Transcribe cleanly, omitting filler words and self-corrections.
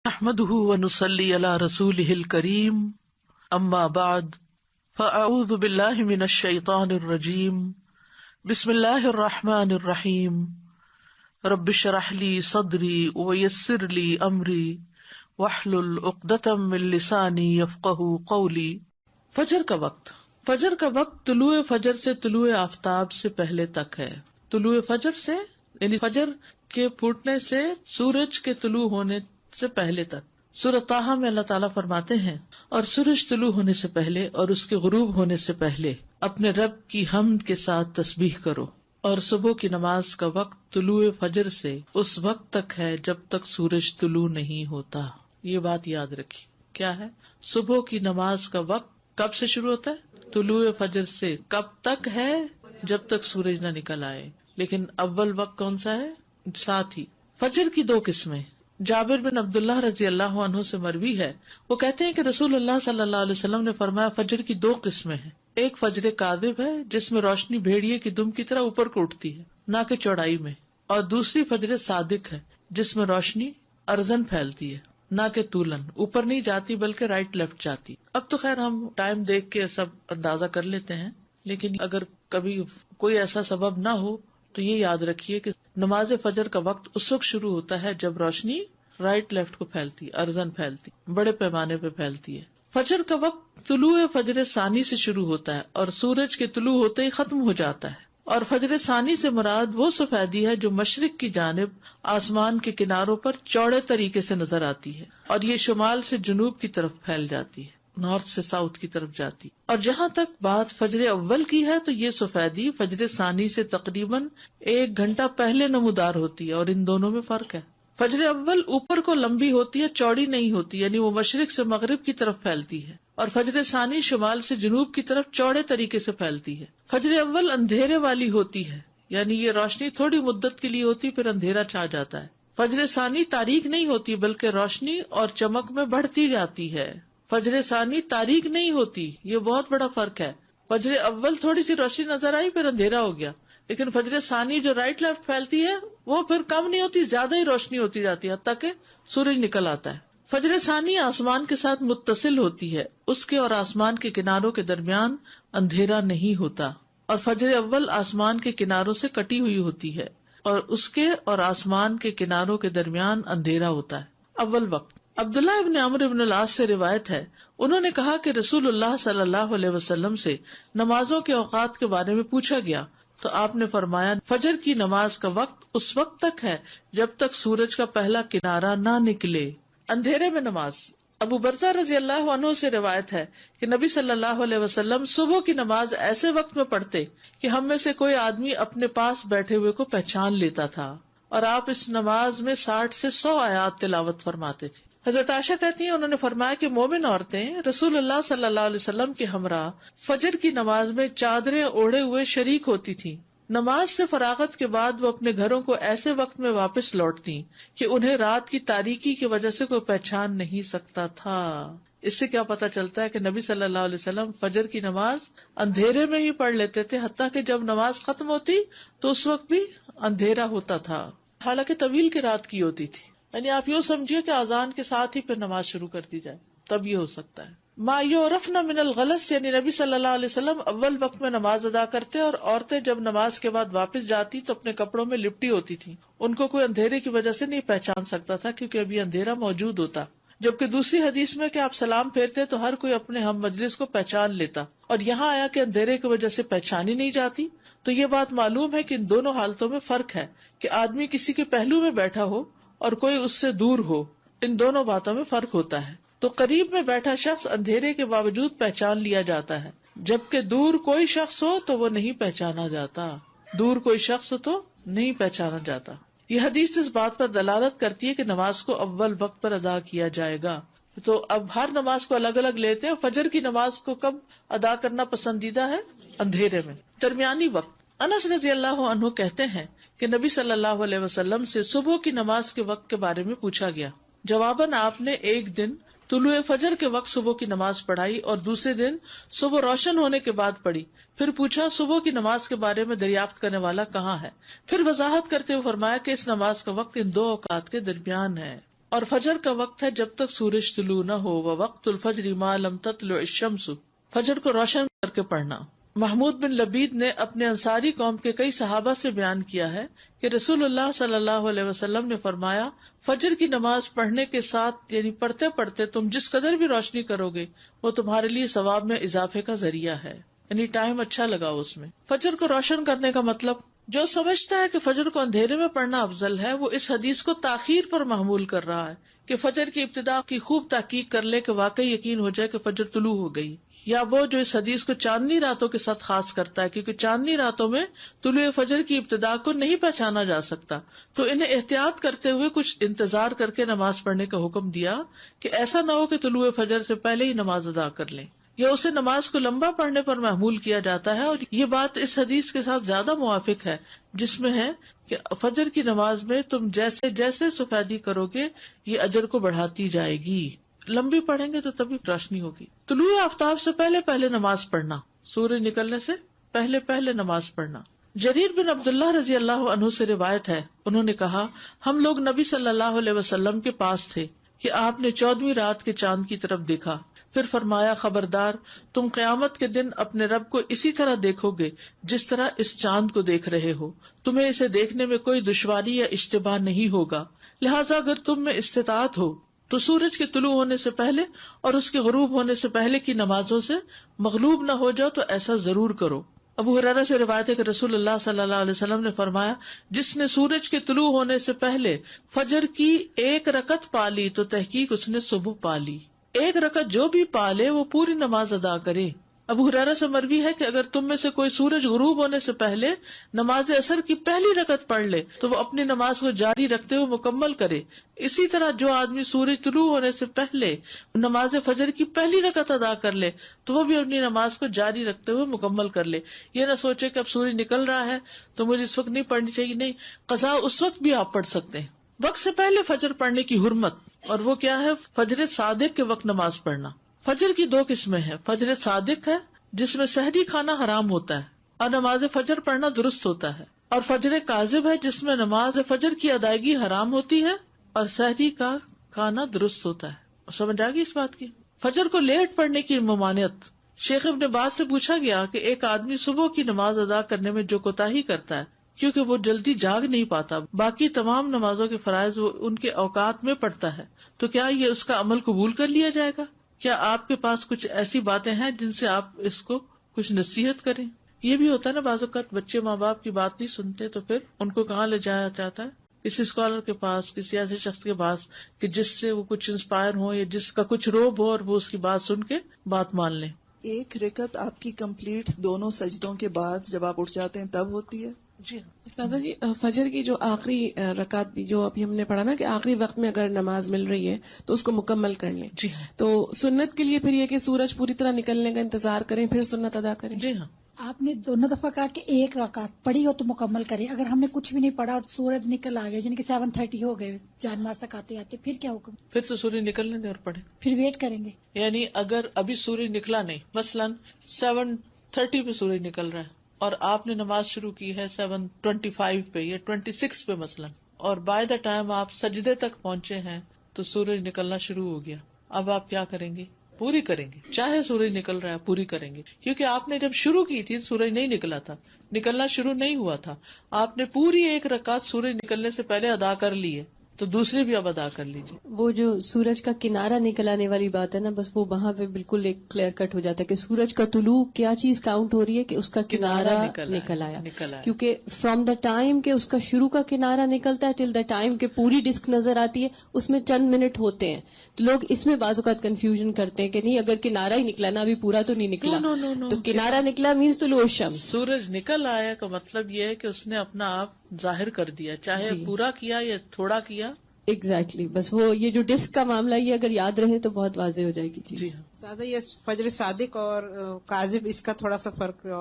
نحمده ونصلي على رسوله الكريم اما بعد فاعوذ بالله من الشيطان الرجيم بسم الله الرحمن الرحيم رب اشرح لي صدري ويسر لي امري واحلل عقدة من لساني يفقهوا قولي۔ فجر کا وقت طلوع فجر سے طلوع آفتاب سے پہلے تک ہے۔ طلوع فجر سے یعنی فجر کے پھوٹنے سے سورج کے طلوع ہونے سے پہلے تک۔ سورۃ طٰہٰ میں اللہ تعالیٰ فرماتے ہیں، اور سورج طلوع ہونے سے پہلے اور اس کے غروب ہونے سے پہلے اپنے رب کی حمد کے ساتھ تسبیح کرو، اور صبح کی نماز کا وقت طلوع فجر سے اس وقت تک ہے جب تک سورج طلوع نہیں ہوتا۔ یہ بات یاد رکھی، کیا ہے؟ صبح کی نماز کا وقت کب سے شروع ہوتا ہے؟ طلوع فجر سے۔ کب تک ہے؟ جب تک سورج نہ نکل آئے۔ لیکن اول وقت کون سا ہے؟ ساتھ ہی فجر کی دو قسمیں۔ جابر بن عبداللہ رضی اللہ عنہ سے مروی ہے، وہ کہتے ہیں کہ رسول اللہ صلی اللہ علیہ وسلم نے فرمایا، فجر کی دو قسمیں ہیں، ایک فجر کاذب ہے جس میں روشنی بھیڑیے کی دم کی طرح اوپر کو اٹھتی ہے نہ کہ چوڑائی میں، اور دوسری فجر صادق ہے جس میں روشنی ارزن پھیلتی ہے نہ کہ طولن، اوپر نہیں جاتی بلکہ رائٹ لیفٹ جاتی۔ اب تو خیر ہم ٹائم دیکھ کے سب اندازہ کر لیتے ہیں، لیکن اگر کبھی کوئی ایسا سبب نہ ہو تو یہ یاد رکھیے کہ نماز فجر کا وقت اس وقت شروع ہوتا ہے جب روشنی رائٹ لیفٹ کو پھیلتی، ارزن پھیلتی، بڑے پیمانے پہ پھیلتی ہے۔ فجر کا وقت طلوع فجر ثانی سے شروع ہوتا ہے اور سورج کے طلوع ہوتے ہی ختم ہو جاتا ہے، اور فجر ثانی سے مراد وہ سفیدی ہے جو مشرق کی جانب آسمان کے کناروں پر چوڑے طریقے سے نظر آتی ہے، اور یہ شمال سے جنوب کی طرف پھیل جاتی ہے، نارتھ سے ساؤتھ کی طرف جاتی۔ اور جہاں تک بات فجر اول کی ہے تو یہ سفیدی فجر ثانی سے تقریباً 1 گھنٹہ پہلے نمودار ہوتی ہے، اور ان دونوں میں فرق ہے۔ فجر اول اوپر کو لمبی ہوتی ہے، چوڑی نہیں ہوتی، یعنی وہ مشرق سے مغرب کی طرف پھیلتی ہے، اور فجر ثانی شمال سے جنوب کی طرف چوڑے طریقے سے پھیلتی ہے۔ فجر اول اندھیرے والی ہوتی ہے، یعنی یہ روشنی تھوڑی مدت کے لیے ہوتی، پھر اندھیرا چھا جاتا ہے۔ فجر ثانی تاریک نہیں ہوتی بلکہ روشنی اور چمک میں بڑھتی جاتی ہے۔ فجر ثانی تاریک نہیں ہوتی، یہ بہت بڑا فرق ہے۔ فجر اول تھوڑی سی روشنی نظر آئی پھر اندھیرا ہو گیا، لیکن فجر ثانی جو رائٹ لیفٹ پھیلتی ہے وہ پھر کم نہیں ہوتی، زیادہ ہی روشنی ہوتی جاتی ہے حتیٰ کہ سورج نکل آتا ہے۔ فجر ثانی آسمان کے ساتھ متصل ہوتی ہے، اس کے اور آسمان کے کناروں کے درمیان اندھیرا نہیں ہوتا، اور فجر اول آسمان کے کناروں سے کٹی ہوئی ہوتی ہے اور اس کے اور آسمان کے کناروں کے درمیان اندھیرا ہوتا ہے۔ اول وقت عبداللہ ابن عمرو ابن العاص سے روایت ہے، انہوں نے کہا کہ رسول اللہ صلی اللہ علیہ وسلم سے نمازوں کے اوقات کے بارے میں پوچھا گیا تو آپ نے فرمایا، فجر کی نماز کا وقت اس وقت تک ہے جب تک سورج کا پہلا کنارہ نہ نکلے۔ اندھیرے میں نماز۔ ابو برزہ رضی اللہ عنہ سے روایت ہے کہ نبی صلی اللہ علیہ وسلم صبح کی نماز ایسے وقت میں پڑھتے کہ ہم میں سے کوئی آدمی اپنے پاس بیٹھے ہوئے کو پہچان لیتا تھا، اور آپ اس نماز میں 60 سے 100 آیات تلاوت فرماتے تھے۔ حضرت عائشہ کہتی ہیں، انہوں نے فرمایا کہ مومن عورتیں رسول اللہ صلی اللہ علیہ وسلم کے ہمراہ فجر کی نماز میں چادریں اوڑھے ہوئے شریک ہوتی تھیں۔ نماز سے فراغت کے بعد وہ اپنے گھروں کو ایسے وقت میں واپس لوٹتی کہ انہیں رات کی تاریکی کی وجہ سے کوئی پہچان نہیں سکتا تھا۔ اس سے کیا پتہ چلتا ہے کہ نبی صلی اللہ علیہ وسلم فجر کی نماز اندھیرے میں ہی پڑھ لیتے تھے، حتیٰ کہ جب نماز ختم ہوتی تو اس وقت بھی اندھیرا ہوتا تھا، حالانکہ طویل کی رات کی ہوتی تھی۔ یعنی آپ یوں سمجھیے کہ اذان کے ساتھ ہی پھر نماز شروع کر دی جائے، تب یہ ہو سکتا ہے۔ ما یعرفن من الغلس، یعنی نبی صلی اللہ علیہ وسلم اول وقت میں نماز ادا کرتے، اور عورتیں جب نماز کے بعد واپس جاتی تو اپنے کپڑوں میں لپٹی ہوتی تھی، ان کو کوئی اندھیرے کی وجہ سے نہیں پہچان سکتا تھا کیونکہ ابھی اندھیرا موجود ہوتا۔ جبکہ دوسری حدیث میں کہ آپ سلام پھیرتے تو ہر کوئی اپنے ہم مجلس کو پہچان لیتا، اور یہاں آیا کہ اندھیرے کی وجہ سے پہچانی نہیں جاتی، تو یہ بات معلوم ہے کہ ان دونوں حالتوں میں فرق ہے کہ آدمی کسی کے پہلو میں بیٹھا ہو اور کوئی اس سے دور ہو، ان دونوں باتوں میں فرق ہوتا ہے۔ تو قریب میں بیٹھا شخص اندھیرے کے باوجود پہچان لیا جاتا ہے، جبکہ دور کوئی شخص ہو تو وہ نہیں پہچانا جاتا، دور کوئی شخص ہو تو نہیں پہچانا جاتا۔ یہ حدیث اس بات پر دلالت کرتی ہے کہ نماز کو اول وقت پر ادا کیا جائے گا۔ تو اب ہر نماز کو الگ الگ لیتے ہیں، فجر کی نماز کو کب ادا کرنا پسندیدہ ہے؟ اندھیرے میں۔ درمیانی وقت۔ انس رضی اللہ عنہ کہتے ہیں کہ نبی صلی اللہ علیہ وسلم سے صبح کی نماز کے وقت کے بارے میں پوچھا گیا، جواباً آپ نے ایک دن طلوع فجر کے وقت صبح کی نماز پڑھائی اور دوسرے دن صبح روشن ہونے کے بعد پڑھی۔ پھر پوچھا، صبح کی نماز کے بارے میں دریافت کرنے والا کہاں ہے؟ پھر وضاحت کرتے ہوئے فرمایا کہ اس نماز کا وقت ان دو اوقات کے درمیان ہے۔ اور فجر کا وقت ہے جب تک سورج طلوع نہ ہو، ووقت الفجر ما لم تطلع الشمس، فجر کو روشن کر کے پڑھنا۔ محمود بن لبید نے اپنے انصاری قوم کے کئی صحابہ سے بیان کیا ہے کہ رسول اللہ صلی اللہ علیہ وسلم نے فرمایا، فجر کی نماز پڑھنے کے ساتھ یعنی پڑھتے پڑھتے تم جس قدر بھی روشنی کرو گے وہ تمہارے لیے ثواب میں اضافے کا ذریعہ ہے، یعنی ٹائم اچھا لگاؤ اس میں۔ فجر کو روشن کرنے کا مطلب، جو سمجھتا ہے کہ فجر کو اندھیرے میں پڑھنا افضل ہے وہ اس حدیث کو تاخیر پر محمول کر رہا ہے کہ فجر کی ابتدا کی خوب تحقیق کر لے کہ واقعی یقین ہو جائے کہ فجر طلوع ہو گئی، یا وہ جو اس حدیث کو چاندنی راتوں کے ساتھ خاص کرتا ہے کیونکہ چاندنی راتوں میں طلوع فجر کی ابتدا کو نہیں پہچانا جا سکتا، تو انہیں احتیاط کرتے ہوئے کچھ انتظار کر کے نماز پڑھنے کا حکم دیا کہ ایسا نہ ہو کہ طلوع فجر سے پہلے ہی نماز ادا کر لیں، یا اسے نماز کو لمبا پڑھنے پر محمول کیا جاتا ہے۔ اور یہ بات اس حدیث کے ساتھ زیادہ موافق ہے جس میں ہے کہ فجر کی نماز میں تم جیسے جیسے سفیدی کرو گے یہ اجر کو بڑھاتی جائے گی، لمبی پڑھیں گے تو تبھی روشنی ہوگی۔ طلوع آفتاب سے پہلے پہلے نماز پڑھنا، سورج نکلنے سے پہلے پہلے نماز پڑھنا۔ جریر بن عبداللہ رضی اللہ عنہ سے روایت ہے، انہوں نے کہا، ہم لوگ نبی صلی اللہ علیہ وسلم کے پاس تھے کہ آپ نے 14ویں رات کے چاند کی طرف دیکھا، پھر فرمایا، خبردار، تم قیامت کے دن اپنے رب کو اسی طرح دیکھو گے جس طرح اس چاند کو دیکھ رہے ہو، تمہیں اسے دیکھنے میں کوئی دشواری یا اشتباہ نہیں ہوگا، لہٰذا اگر تم میں استطاعت ہو تو سورج کے طلوع ہونے سے پہلے اور اس کے غروب ہونے سے پہلے کی نمازوں سے مغلوب نہ ہو جاؤ تو ایسا ضرور کرو۔ ابو ہریرہ سے روایت ہے کہ رسول اللہ صلی اللہ علیہ وسلم نے فرمایا، جس نے سورج کے طلوع ہونے سے پہلے فجر کی 1 رکعت پا لی تو تحقیق اس نے صبح پا لی، 1 رکعت جو بھی پا لے وہ پوری نماز ادا کرے۔ ابو ہریرہ سے مروی ہے کہ اگر تم میں سے کوئی سورج غروب ہونے سے پہلے نماز عصر کی پہلی رکعت پڑھ لے تو وہ اپنی نماز کو جاری رکھتے ہوئے مکمل کرے، اسی طرح جو آدمی سورج طلوع ہونے سے پہلے نماز فجر کی پہلی رکعت ادا کر لے تو وہ بھی اپنی نماز کو جاری رکھتے ہوئے مکمل کر لے۔ یہ نہ سوچے کہ اب سورج نکل رہا ہے تو مجھے اس وقت نہیں پڑھنی چاہیے، نہیں، قضا اس وقت بھی آپ پڑھ سکتے ہیں۔ وقت سے پہلے فجر پڑھنے کی حرمت، اور وہ کیا ہے؟ فجر صادق کے وقت نماز پڑھنا۔ فجر کی 2 قسمیں ہیں، فجر صادق ہے جس میں سحری کھانا حرام ہوتا ہے اور نماز فجر پڑھنا درست ہوتا ہے، اور فجر کاذب ہے جس میں نماز فجر کی ادائیگی حرام ہوتی ہے اور سحری کا کھانا درست ہوتا ہے۔ سمجھ آ گئی اس بات کی؟ فجر کو لیٹ پڑھنے کی ممانعت، شیخ ابن باز سے پوچھا گیا کہ ایک آدمی صبح کی نماز ادا کرنے میں جو کوتاہی کرتا ہے کیونکہ وہ جلدی جاگ نہیں پاتا، باقی تمام نمازوں کے فرائض وہ ان کے اوقات میں پڑھتا ہے، تو کیا یہ اس کا عمل قبول کر لیا جائے گا؟ کیا آپ کے پاس کچھ ایسی باتیں ہیں جن سے آپ اس کو کچھ نصیحت کریں؟ یہ بھی ہوتا ہے نا، بعض اوقات بچے ماں باپ کی بات نہیں سنتے تو پھر ان کو کہاں لے جایا جاتا ہے؟ کسی اسکالر کے پاس، کسی ایسے شخص کے پاس کہ جس سے وہ کچھ انسپائر ہو یا جس کا کچھ روب ہو اور وہ اس کی بات سن کے بات مان لیں۔ 1 رکعت آپ کی کمپلیٹ دونوں سجدوں کے بعد جب آپ اٹھ جاتے ہیں تب ہوتی ہے؟ جی استاذہ جی، فجر کی جو آخری رکعت بھی جو ابھی ہم نے پڑھا نا کہ آخری وقت میں اگر نماز مل رہی ہے تو اس کو مکمل کر لیں، جی تو سنت کے لیے پھر یہ کہ سورج پوری طرح نکلنے کا انتظار کریں پھر سنت ادا کریں؟ جی ہاں، آپ نے دونوں دفعہ کہا کہ 1 رکعت پڑھی ہو تو مکمل کریں، اگر ہم نے کچھ بھی نہیں پڑھا اور سورج نکل آ گیا یعنی کہ 7:30 ہو گئے جان نماز تک آتے آتے، پھر کیا حکم؟ پھر تو سورج نکلنے دیں اور پڑھیں۔ پھر ویٹ کریں گے؟ یعنی اگر ابھی سورج نکلا نہیں، مثلاً 7:30 پہ سورج نکل رہا ہے اور آپ نے نماز شروع کی ہے 7:25 پہ یا 26 پہ مثلاً، اور بائی دا ٹائم آپ سجدے تک پہنچے ہیں تو سورج نکلنا شروع ہو گیا، اب آپ کیا کریں گے؟ پوری کریں گے، چاہے سورج نکل رہا ہے پوری کریں گے، کیونکہ آپ نے جب شروع کی تھی سورج نہیں نکلا تھا، نکلنا شروع نہیں ہوا تھا، آپ نے پوری 1 رکعت سورج نکلنے سے پہلے ادا کر لی ہے تو دوسری بھی اب ادا کر لیجیے۔ وہ جو سورج کا کنارہ نکل آنے والی بات ہے نا، بس وہ وہاں پہ بالکل ایک کلیئر کٹ ہو جاتا ہے کہ سورج کا طلوع کیا چیز کاؤنٹ ہو رہی ہے کہ اس کا کنارہ نکل آیا، کیونکہ فرام دا ٹائم کہ اس کا شروع کا کنارہ نکلتا ہے ٹل دا ٹائم کہ پوری ڈسک نظر آتی ہے اس میں چند منٹ ہوتے ہیں، تو لوگ اس میں بعض اوقات کنفیوژن کرتے ہیں کہ نہیں اگر کنارہ ہی نکلا نا ابھی پورا تو نہیں نکلا، تو کنارہ نکلا مینس طلوع الشمس، سورج نکل آیا کا مطلب یہ ہے کہ اس نے اپنا آپ ظاہر کر دیا، چاہے پورا کیا یا تھوڑا کیا۔ ایگزیکٹلی، بس وہ یہ جو ڈسک کا معاملہ یہ اگر یاد رہے تو بہت واضح ہو جائے گی چیز۔ زیادہ یہ فجر صادق اور کاذب اس کا تھوڑا سا فرق اور